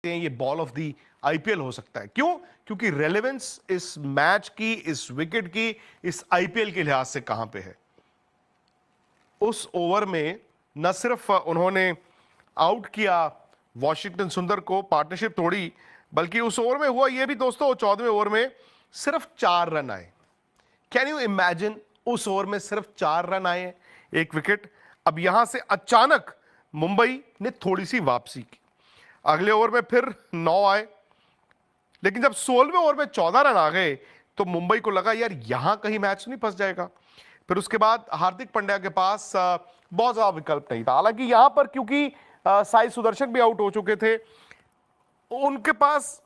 ये ball of the IPL हो सकता है। क्यों? क्योंकि रेलेवेंस इस मैच की, इस विकेट की, इस आईपीएल के लिहाज से कहां पे है। उस ओवर में न सिर्फ उन्होंने आउट किया वॉशिंगटन सुंदर को, पार्टनरशिप तोड़ी, बल्कि उस ओवर में हुआ यह भी दोस्तों, 14वें ओवर में सिर्फ 4 रन आए। कैन यू इमेजिन, उस ओवर में सिर्फ 4 रन आए, 1 विकेट। अब यहां से अचानक मुंबई ने थोड़ी सी वापसी की, अगले ओवर में फिर 9 आए, लेकिन जब 16वें ओवर में 14 रन आ गए तो मुंबई को लगा यार यहां कहीं मैच नहीं फंस जाएगा। फिर उसके बाद हार्दिक पांड्या के पास बहुत ज्यादा विकल्प नहीं था। हालांकि यहां पर क्योंकि साई सुदर्शन भी आउट हो चुके थे, उनके पास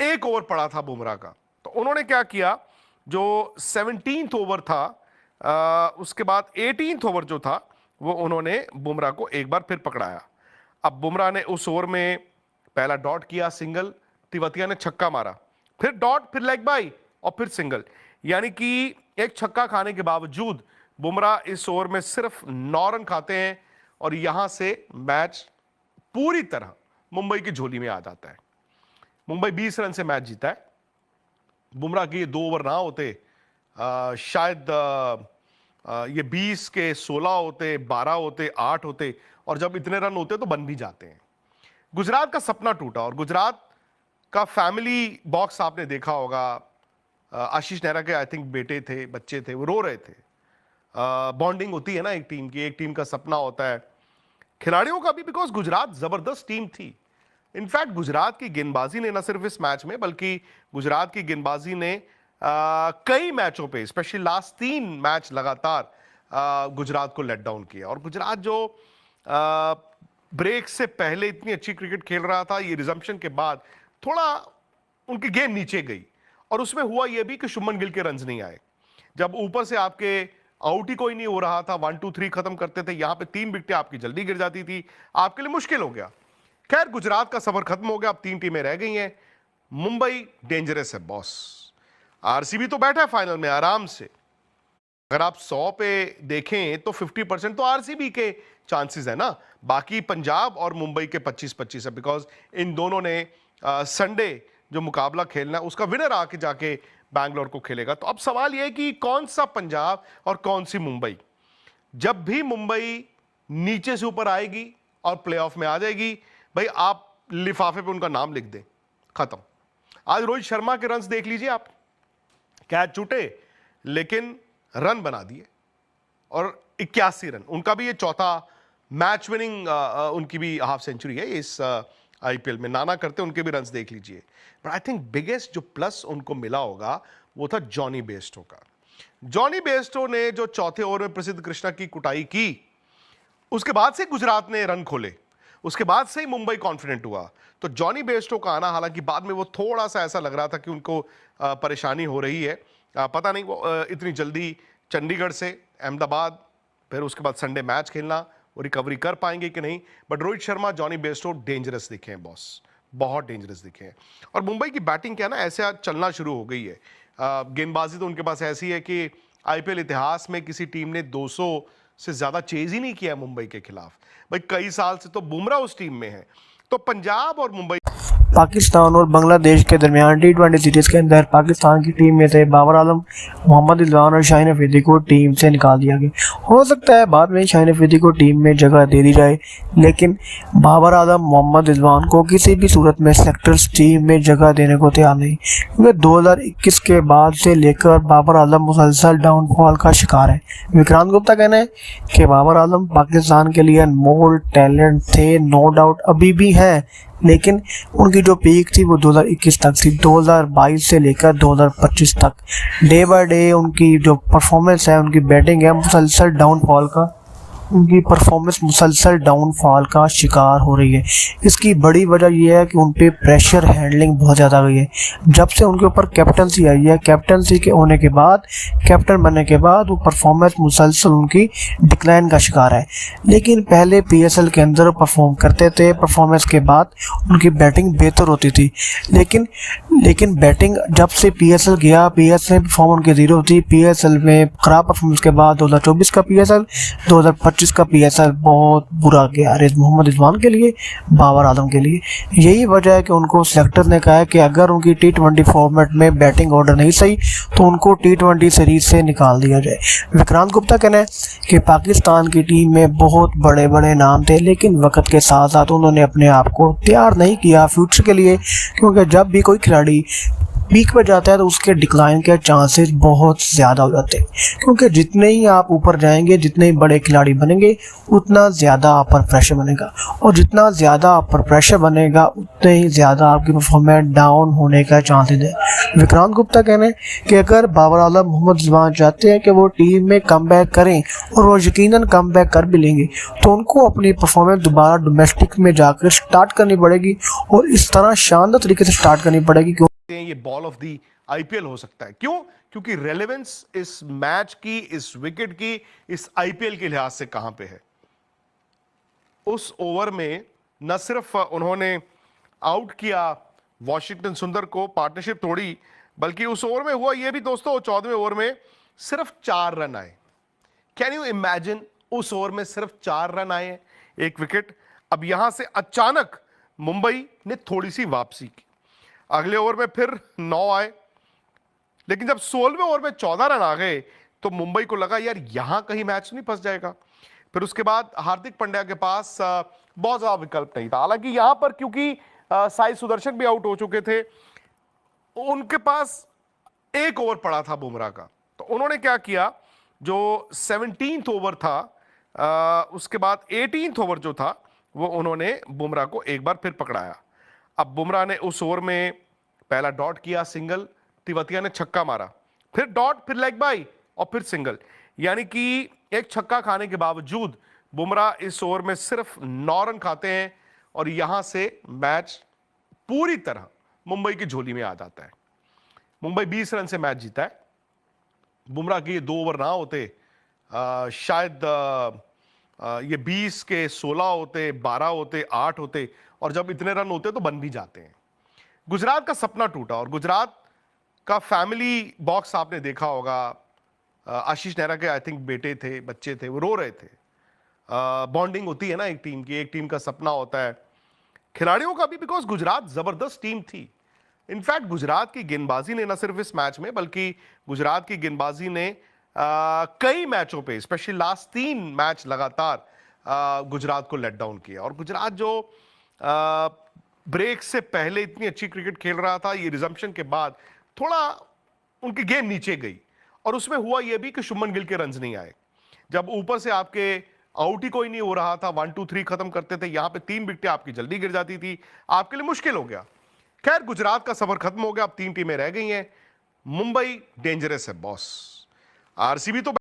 1 ओवर पड़ा था बुमराह का, तो उन्होंने क्या किया, जो 17th ओवर था, उसके बाद 18th ओवर जो था, वो उन्होंने बुमराह को एक बार फिर पकड़ाया। अब बुमराह ने उस ओवर में पहला डॉट किया, सिंगल, तिवतिया ने छक्का मारा, फिर डॉट, फिर लेग बाई और फिर सिंगल, यानी कि एक छक्का खाने के बावजूद बुमराह इस ओवर में सिर्फ 9 रन खाते हैं और यहां से मैच पूरी तरह मुंबई की झोली में आ जाता है। मुंबई 20 रन से मैच जीता है। बुमराह के ये 2 ओवर ना होते, शायद ये 20 के 16 होते, 12 होते, 8 होते, और जब इतने रन होते तो बन भी जाते हैं। गुजरात का सपना टूटा, और गुजरात का फैमिली बॉक्स आपने देखा होगा। आशीष नेहरा के आई थिंक बेटे थे, बच्चे थे, वो रो रहे थे। बॉन्डिंग होती है ना एक टीम की, एक टीम का सपना होता है, खिलाड़ियों का भी, बिकॉज गुजरात जबरदस्त टीम थी। इनफैक्ट गुजरात की गेंदबाजी ने न सिर्फ इस मैच में, बल्कि गुजरात की गेंदबाजी ने कई मैचों पे, स्पेशली लास्ट 3 मैच लगातार गुजरात को लेट डाउन किया। और गुजरात जो ब्रेक से पहले इतनी अच्छी क्रिकेट खेल रहा था, ये रिजम्पशन के बाद थोड़ा उनकी गेंद नीचे गई, और उसमें हुआ यह भी कि शुभमन गिल के रन्स नहीं आए। जब ऊपर से आपके आउट ही कोई नहीं हो रहा था, 1 2 3 खत्म करते थे, यहां पे 3 विकेटें आपकी जल्दी गिर जाती थी, आपके लिए मुश्किल हो गया। खैर, गुजरात का सफर खत्म हो गया, अब 3 टीमें रह गई हैं। मुंबई डेंजरस है बॉस। आरसीबी तो बैठा है फाइनल में आराम से। अगर आप 100 पे देखें तो 50% तो आरसीबी के चांसेस है ना, बाकी पंजाब और मुंबई के 25-25 है, बिकॉज इन दोनों ने संडे जो मुकाबला खेलना है उसका विनर आके जाके बैंगलोर को खेलेगा। तो अब सवाल यह है कि कौन सा पंजाब और कौन सी मुंबई। जब भी मुंबई नीचे से ऊपर आएगी और प्लेऑफ में आ जाएगी, भाई आप लिफाफे पे उनका नाम लिख दें, खत्म। आज रोहित शर्मा के रन्स देख लीजिए आप, कैच छूटे लेकिन रन बना दिए, और 81 रन, उनका भी ये चौथा मैच विनिंग उनकी भी हाफ सेंचुरी है इस आईपीएल में। नाना करते उनके भी रन्स देख लीजिए। बट आई थिंक बिगेस्ट जो प्लस उनको मिला होगा वो था जॉनी बेस्टो का। जॉनी बेस्टो ने जो चौथे ओवर में प्रसिद्ध कृष्णा की कुटाई की, उसके बाद से गुजरात ने रन खोले, उसके बाद से ही मुंबई कॉन्फिडेंट हुआ। तो जॉनी बेस्टो का आना, हालांकि बाद में वो थोड़ा सा ऐसा लग रहा था कि उनको परेशानी हो रही है, पता नहीं वो इतनी जल्दी चंडीगढ़ से अहमदाबाद, फिर उसके बाद संडे मैच खेलना, वो रिकवरी कर पाएंगे कि नहीं। But Rohit Sharma, Jonny Bairstow dangerous दिखे हैं बॉस, बहुत डेंजरस दिखे हैं। और मुंबई की बैटिंग क्या है ना, ऐसे आज चलना शुरू हो गई है। गेंदबाजी तो उनके पास ऐसी है कि आईपीएल इतिहास में किसी टीम ने 200 से ज्यादा चेज ही नहीं किया मुंबई के खिलाफ। भाई कई साल से तो बुमराह उस टीम में है। तो पंजाब और मुंबई, पाकिस्तान और बांग्लादेश के दरमियान T20 सीरीज के अंदर पाकिस्तान की टीम में से बाबर आलम, मोहम्मद रिजवान और शाहीन अफरीदी को टीम से निकाल दिया गया। हो सकता है बाद में शाहीन अफरीदी को टीम में जगह दे दी जाए, लेकिन बाबर आलम, मोहम्मद रिजवान को किसी भी सूरत में सेलेक्टर्स टीम में जगह देने को तैयार नहीं, क्योंकि 2021 के बाद से लेकर बाबर आलम मुसलसल डाउनफॉल का शिकार है। विक्रांत गुप्ता कहना है कि बाबर आलम पाकिस्तान के लिए अनमोल टैलेंट थे, नो डाउट अभी भी हैं, लेकिन उनकी जो पीक थी वो 2021 तक थी। 2022 से लेकर 2025 तक डे बाय डे उनकी जो परफॉर्मेंस है, उनकी बैटिंग है, मुसलसल डाउनफॉल का, उनकी परफॉर्मेंस मुसलसल डाउनफॉल का शिकार हो रही है। इसकी बड़ी वजह यह है कि उन पे प्रेशर हैंडलिंग बहुत ज़्यादा गई है। जब से उनके ऊपर कैप्टनसी आई है, कैप्टनसी के होने के बाद, कैप्टन बनने के बाद वो परफॉर्मेंस मुसलसल उनकी डिक्लाइन का शिकार है। लेकिन पहले पीएसएल के अंदर परफॉर्म करते थे, परफॉर्मेंस के बाद उनकी बैटिंग बेहतर होती थी। लेकिन बैटिंग जब से पीएसएल गया, पीएसएल में परफॉर्म उनकी जीरो थी। पीएसएल में खराब परफॉर्मेंस के बाद 2024 का पीएसएल, 2025 जिसका पीएसआर बहुत बुरा गया मोहम्मद रिजवान के लिए, बाबर आजम के लिए। यही वजह है कि उनको सेलेक्टर ने कहा है कि अगर उनकी T20 फॉर्मेट में बैटिंग ऑर्डर नहीं सही तो उनको T20 सीरीज से निकाल दिया जाए। विक्रांत गुप्ता कहना है कि पाकिस्तान की टीम में बहुत बड़े बड़े नाम थे, लेकिन वक्त के साथ साथ उन्होंने अपने आप को तैयार नहीं किया फ्यूचर के लिए, क्योंकि जब भी कोई खिलाड़ी पीक पर जाता है तो उसके डिक्लाइन के चांसेस बहुत ज़्यादा हो जाते हैं, क्योंकि जितने ही आप ऊपर जाएंगे, जितने ही बड़े खिलाड़ी बनेंगे, उतना ज़्यादा आप पर प्रेशर बनेगा, और जितना ज़्यादा आप पर प्रेशर बनेगा उतने ही ज़्यादा आपकी परफॉर्मेंस डाउन होने का चांसेस है। विक्रांत गुप्ता कहने कि अगर बाबर आजम, मोहम्मद रिजवान चाहते हैं कि वो टीम में कम बैक करें, और वो यकीनन कम बैक कर भी लेंगे, तो उनको अपनी परफॉर्मेंस दोबारा डोमेस्टिक में जाकर स्टार्ट करनी पड़ेगी, और इस तरह शानदार तरीके से स्टार्ट करनी पड़ेगी। ये बॉल ऑफ दी आईपीएल हो सकता है। क्यों? क्योंकि रेलेवेंस इस मैच की, इस विकेट की, इस आईपीएल के लिहाज से कहां पे है। उस ओवर में न सिर्फ उन्होंने आउट किया वॉशिंगटन सुंदर को, पार्टनरशिप तोड़ी, बल्कि उस ओवर में हुआ यह भी दोस्तों, 14वें ओवर में सिर्फ 4 रन आए। कैन यू इमेजिन, उस ओवर में सिर्फ 4 रन आए, 1 विकेट। अब यहां से अचानक मुंबई ने थोड़ी सी वापसी की, अगले ओवर में फिर 9 आए, लेकिन जब 16वें ओवर में 14 रन आ गए तो मुंबई को लगा यार यहां कहीं मैच नहीं फंस जाएगा। फिर उसके बाद हार्दिक पांड्या के पास बहुत ज्यादा विकल्प नहीं था। हालांकि यहां पर क्योंकि साई सुदर्शन भी आउट हो चुके थे, उनके पास 1 ओवर पड़ा था बुमराह का, तो उन्होंने क्या किया, जो 17th ओवर था, उसके बाद 18th ओवर जो था, वो उन्होंने बुमराह को एक बार फिर पकड़ाया। अब बुमराह ने उस ओवर में पहला डॉट किया, सिंगल, तिवतिया ने छक्का मारा, फिर डॉट, फिर लेग बाई और फिर सिंगल, यानी कि एक छक्का खाने के बावजूद बुमराह इस ओवर में सिर्फ 9 रन खाते हैं, और यहां से मैच पूरी तरह मुंबई की झोली में आ जाता है। मुंबई 20 रन से मैच जीता है। बुमराह के ये 2 ओवर ना होते, शायद ये 20 के 16 होते, 12 होते, 8 होते, और जब इतने रन होते तो बन भी जाते हैं। गुजरात का सपना टूटा, और गुजरात का फैमिली बॉक्स आपने देखा होगा। आशीष नेहरा के आई थिंक बेटे थे, बच्चे थे, वो रो रहे थे। बॉन्डिंग होती है ना एक टीम की, एक टीम का सपना होता है खिलाड़ियों का भी, बिकॉज गुजरात जबरदस्त टीम थी। इनफैक्ट गुजरात की गेंदबाजी ने न सिर्फ इस मैच में, बल्कि गुजरात की गेंदबाजी ने कई मैचों पे, स्पेशली लास्ट 3 मैच लगातार गुजरात को लेट डाउन किया। और गुजरात जो ब्रेक से पहले इतनी अच्छी क्रिकेट खेल रहा था, ये रिजम्पशन के बाद थोड़ा उनकी गेम नीचे गई, और उसमें हुआ यह भी कि शुभमन गिल के रन्स नहीं आए। जब ऊपर से आपके आउट ही कोई नहीं हो रहा था, 1 2 3 खत्म करते थे, यहां पे 3 विकेटें आपकी जल्दी गिर जाती थी, आपके लिए मुश्किल हो गया। खैर, गुजरात का सफर खत्म हो गया, अब 3 टीमें रह गई हैं। मुंबई डेंजरस है बॉस। आरसीबी तो